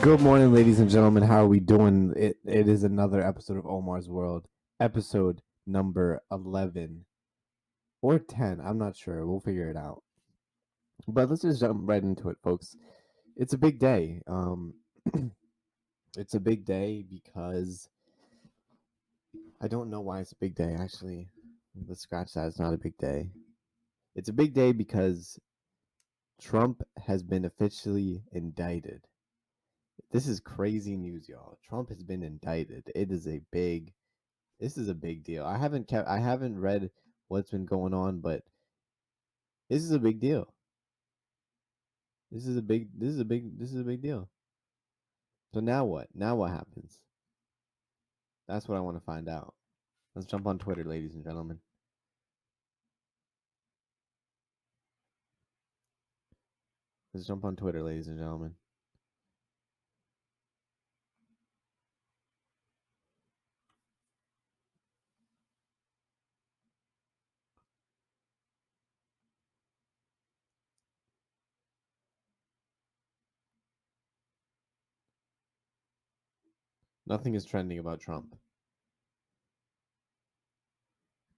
Good morning, ladies and gentlemen. How are we doing? It is another episode of Omar's World, episode number 11 or 10. I'm not sure. We'll figure it out. But let's just jump right into it, folks. It's a big day. It's a big day because I don't know why it's a big day. Actually, let's scratch that. It's not a big day. It's a big day because Trump has been officially indicted. This is crazy news, y'all. Trump has been indicted. This is a big deal. I haven't read what's been going on, but this is a big deal. This is a big deal. So now what? Now what happens? That's what I want to find out. Let's jump on Twitter, ladies and gentlemen. Let's jump on Twitter, ladies and gentlemen. Nothing is trending about Trump.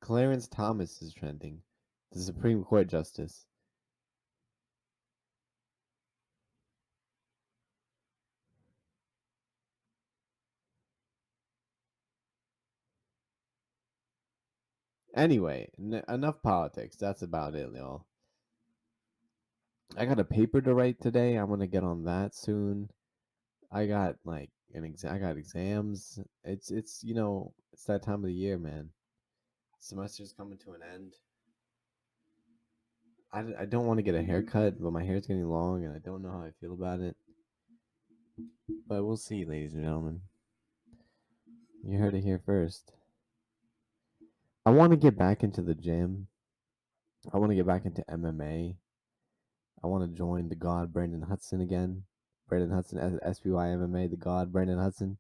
Clarence Thomas is trending. The Supreme Court justice. Anyway, enough politics. That's about it, y'all. I got a paper to write today. I'm gonna get on that soon. I got like an exam. I got exams. It's that time of the year, man. Semester's coming to an end. I don't want to get a haircut, but my hair's getting long, and I don't know how I feel about it. But we'll see, ladies and gentlemen. You heard it here first. I want to get back into the gym. I want to get back into MMA. I want to join the God Brandon Hudson again. Brandon Hudson, SBY MMA, the God Brandon Hudson.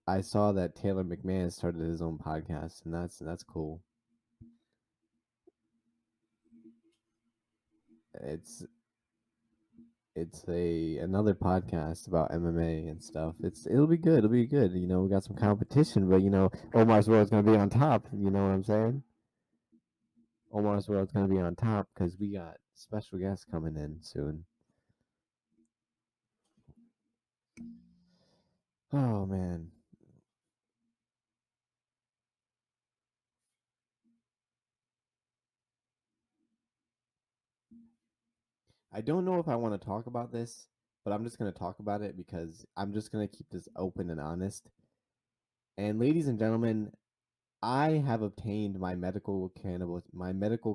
I saw that Taylor McMahon started his own podcast, and that's cool. It's it's a another podcast about MMA and stuff. It'll be good. It'll be good. We got some competition, but Omar's World's gonna be on top. You know what I'm saying? Omar's World's gonna be on top because we got special guests coming in soon. Oh man, I don't know if I want to talk about this, but I'm just gonna talk about it because I'm just gonna keep this open and honest. And ladies and gentlemen, I have obtained my medical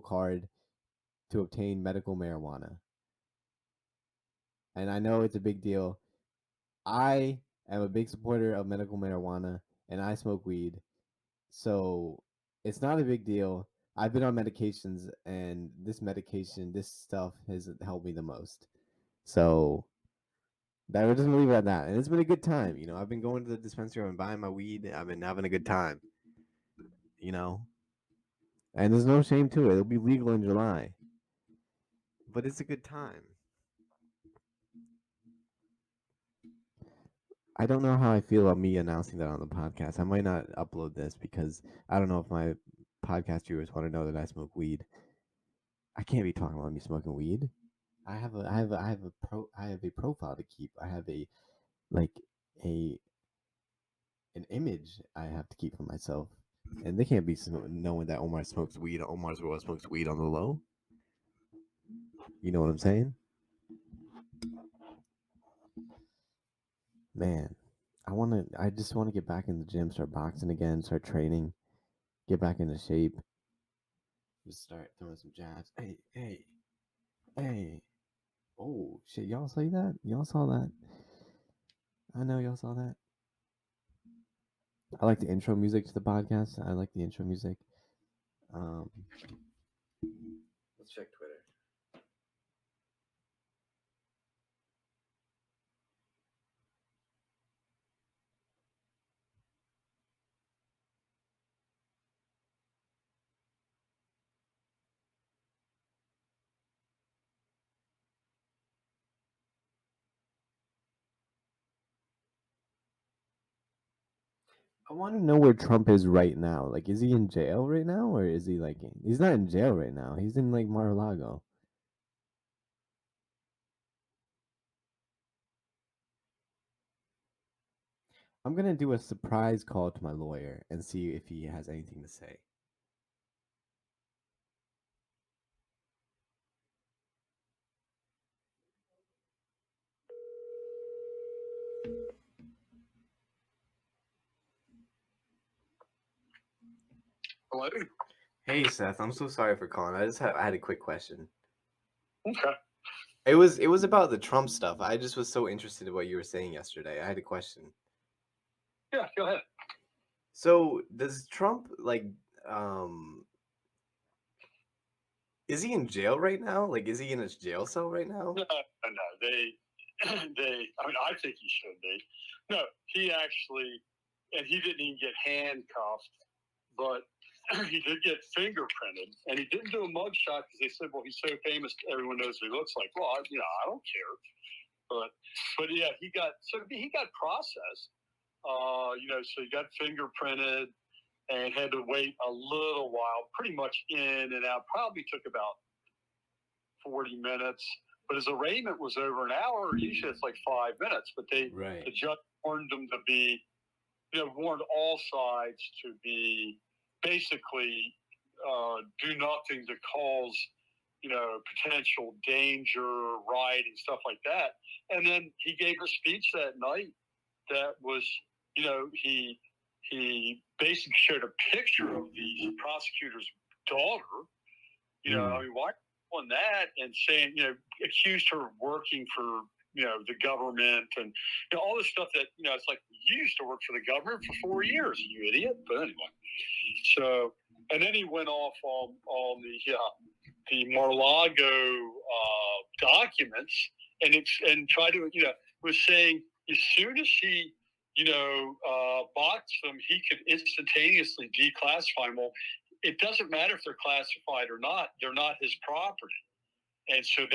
card to obtain medical marijuana. And I know it's a big deal. I am a big supporter of medical marijuana and I smoke weed. So it's not a big deal. I've been on medications and this stuff has helped me the most. So that we're just gonna leave it at that. And it's been a good time. I've been going to the dispensary, I've been buying my weed, I've been having a good time, you know. And there's no shame to it. It'll be legal in July. But it's a good time. I don't know how I feel about me announcing that on the podcast. I might not upload this because I don't know if my podcast viewers want to know that I smoke weed. I can't be talking about me smoking weed. I have a profile to keep. I have like a an image I have to keep for myself, and they can't be knowing that Omar smokes weed. Omar's World smokes weed on the low. You know what I'm saying, man? I just want to get back in the gym, start boxing again, start training, get back into shape. Just start throwing some jabs. Hey, hey, hey. Oh, shit. Y'all see that? Y'all saw that? I know y'all saw that. I like the intro music to the podcast. I like the intro music. Um, let's check Twitter. I want to know where Trump is right now. Like, is he in jail right now, or is he like he's not in jail right now? He's in like Mar-a-Lago. I'm gonna do a surprise call to my lawyer and see if he has anything to say. Hello? Hey Seth, I'm so sorry for calling. I had a quick question. Okay. It was about the Trump stuff. I just was so interested in what you were saying yesterday. I had a question. Yeah, go ahead. So does Trump like um is he in jail right now? Like is he in his jail cell right now? No, no, I mean, I think he should be. No, he actually, and he didn't even get handcuffed, but he did get fingerprinted, and he didn't do a mugshot because they said, well, he's so famous, everyone knows what he looks like. Well, I don't care. But yeah, he got processed. So he got fingerprinted and had to wait a little while, pretty much in and out. Probably took about 40 minutes. But his arraignment was over an hour. Usually it's like 5 minutes. But the judge warned them to be, warned all sides to be basically do nothing to cause, potential danger, rioting, stuff like that. And then he gave a speech that night that was, he basically showed a picture of the prosecutor's daughter. I mean, why on that and saying, accused her of working for, the government and all this stuff that, it's like you used to work for the government for 4 years, you idiot. But anyway, so and then he went off on the Mar-a-Lago documents and tried to, was saying as soon as he, boxed them, he could instantaneously declassify them. Well, it doesn't matter if they're classified or not; they're not his property. And so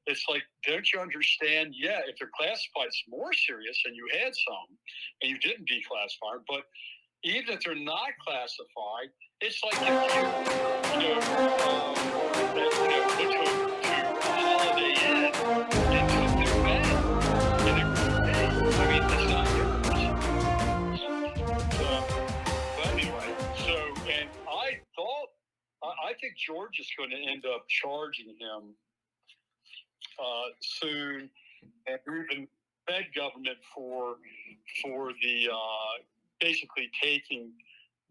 it's like, don't you understand? Yeah, if they're classified, it's more serious, and you had some, and you didn't declassify them. But even if they're not classified, it's like if went to a Holiday Inn and took their bed and it was paid. I mean, it's not yours. But anyway, and I think George is going to end up charging him soon, and even Fed government for the basically taking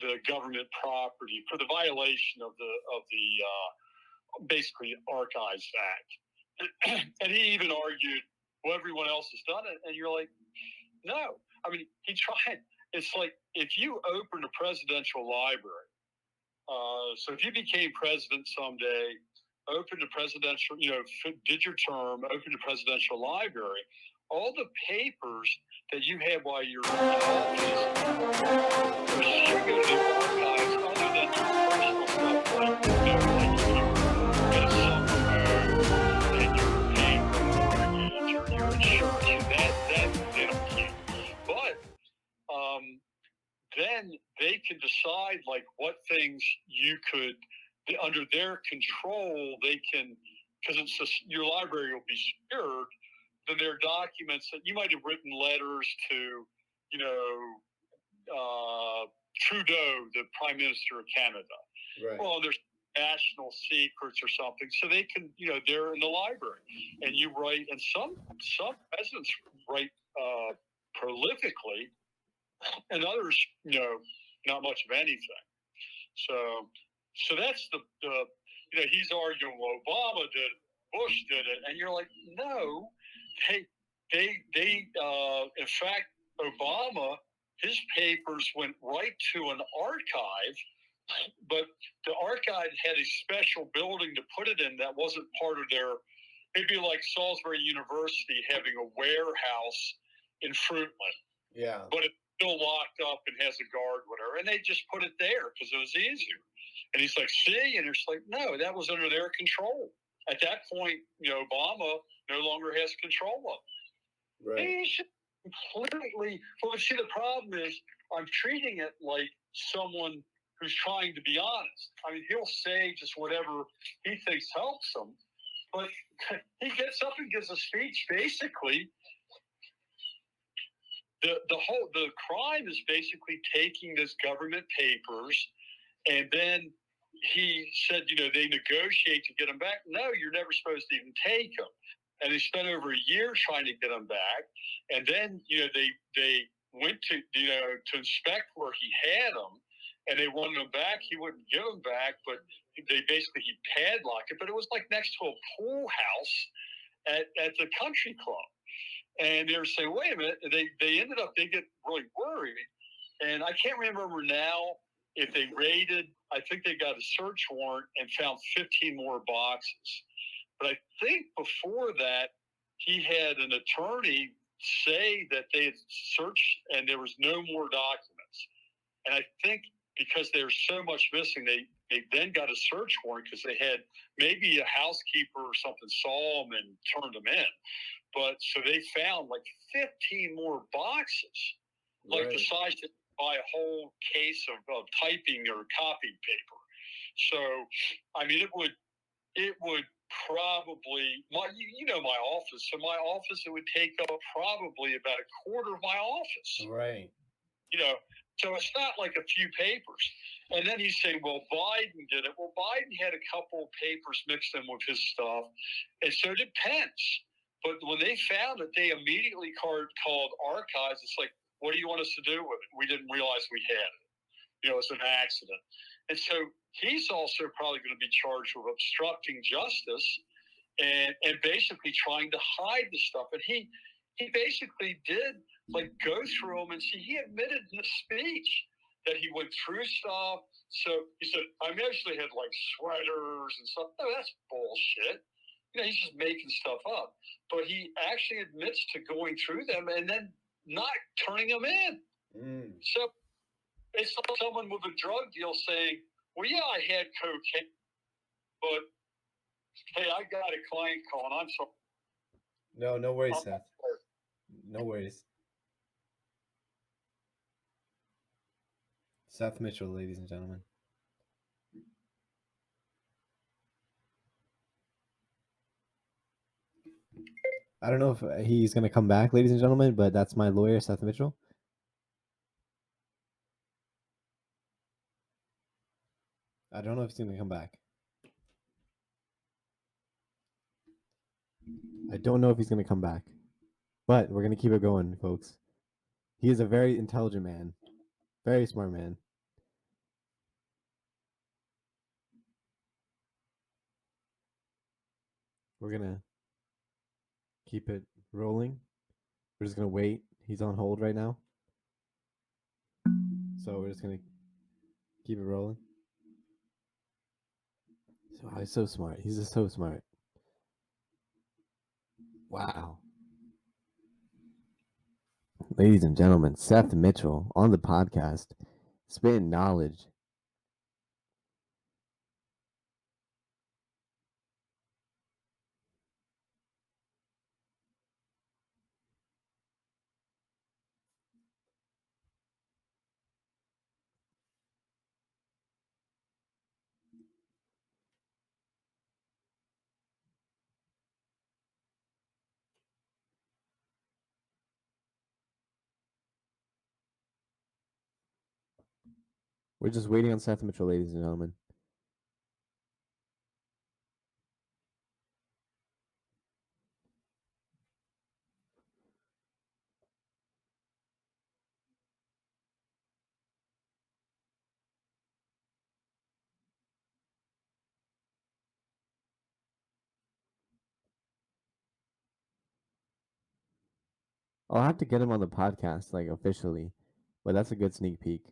the government property for the violation of the basically Archives Act. And he even argued, well, everyone else has done it, and you're like, no. I mean, he tried. It's like if you opened a presidential library. So if you became president someday, opened a presidential, did your term, opened a presidential library, all the papers that you had while you were in office should go to the archives other than your personal stuff, like, like if you were in a summer home and you were paying for mortgage or your insurance, that they don't keep. But then they can decide like what things you could under their control they can, because it's just, your library will be secured. Then there are documents that you might have written letters to, Trudeau, the Prime Minister of Canada. Right. Well, there's national secrets or something, so they can, they're in the library, and you write, and some presidents write prolifically, and others, not much of anything. So that's the he's arguing, well, Obama did it, Bush did it, and you're like, no, they in fact, Obama, his papers went right to an archive, but the archive had a special building to put it in that wasn't part of their. It'd be like Salisbury University having a warehouse in Fruitland. Yeah. But it's still locked up and has a guard, whatever. And they just put it there because it was easier. And he's like, see? And it's like, no, that was under their control. At that point, Obama no longer has control of it. Right. He should completely. Well, see, the problem is I'm treating it like someone who's trying to be honest. I mean, he'll say just whatever he thinks helps him, but he gets up and gives a speech. Basically, the crime is basically taking this government papers, and then he said, they negotiate to get them back. No, you're never supposed to even take them. And they spent over a year trying to get them back. And then, they went to inspect where he had them, and they wanted them back. He wouldn't give them back, but he padlocked it. But it was like next to a pool house at the country club. And they were saying, wait a minute. They ended up, they get really worried. And I can't remember now if they raided, I think they got a search warrant and found 15 more boxes. But I think before that, he had an attorney say that they had searched and there was no more documents. And I think because there's so much missing, they then got a search warrant because they had maybe a housekeeper or something saw them and turned them in. But so they found like 15 more boxes, like the size to buy a whole case of typing or copy paper. So, I mean, it would probably my office. So my office, it would take up probably about a quarter of my office. Right. So it's not like a few papers. And then he's saying, well, Biden did it. Well, Biden had a couple of papers mixed in with his stuff, and so did Pence. But when they found it, they immediately called archives. It's like, what do you want us to do with it? We didn't realize we had it. It's an accident. And so he's also probably going to be charged with obstructing justice and basically trying to hide the stuff. And he basically did go through them and see. He admitted in the speech that he went through stuff. So he said, I actually had sweaters and stuff. No, that's bullshit. He's just making stuff up. But he actually admits to going through them and then not turning them in. So it's like someone with a drug deal saying, well, yeah, I had cocaine, but hey, I got a client calling. I'm sorry. No worries, Seth. No worries. Seth Mitchell, ladies and gentlemen. I don't know if he's going to come back, ladies and gentlemen, but that's my lawyer, Seth Mitchell. I don't know if he's going to come back. I don't know if he's going to come back. But we're going to keep it going, folks. He is a very intelligent man. Very smart man. We're going to keep it rolling. We're just going to wait. He's on hold right now. So we're just going to keep it rolling. So he's so smart. He's just so smart. Wow. Ladies and gentlemen, Seth Mitchell on the podcast, spitting knowledge. We're just waiting on Seth Mitchell, ladies and gentlemen. I'll have to get him on the podcast, officially, but that's a good sneak peek.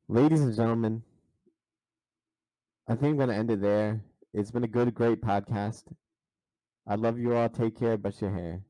Ladies and gentlemen, I think I'm going to end it there. It's been a great podcast. I love you all. Take care. Brush your hair.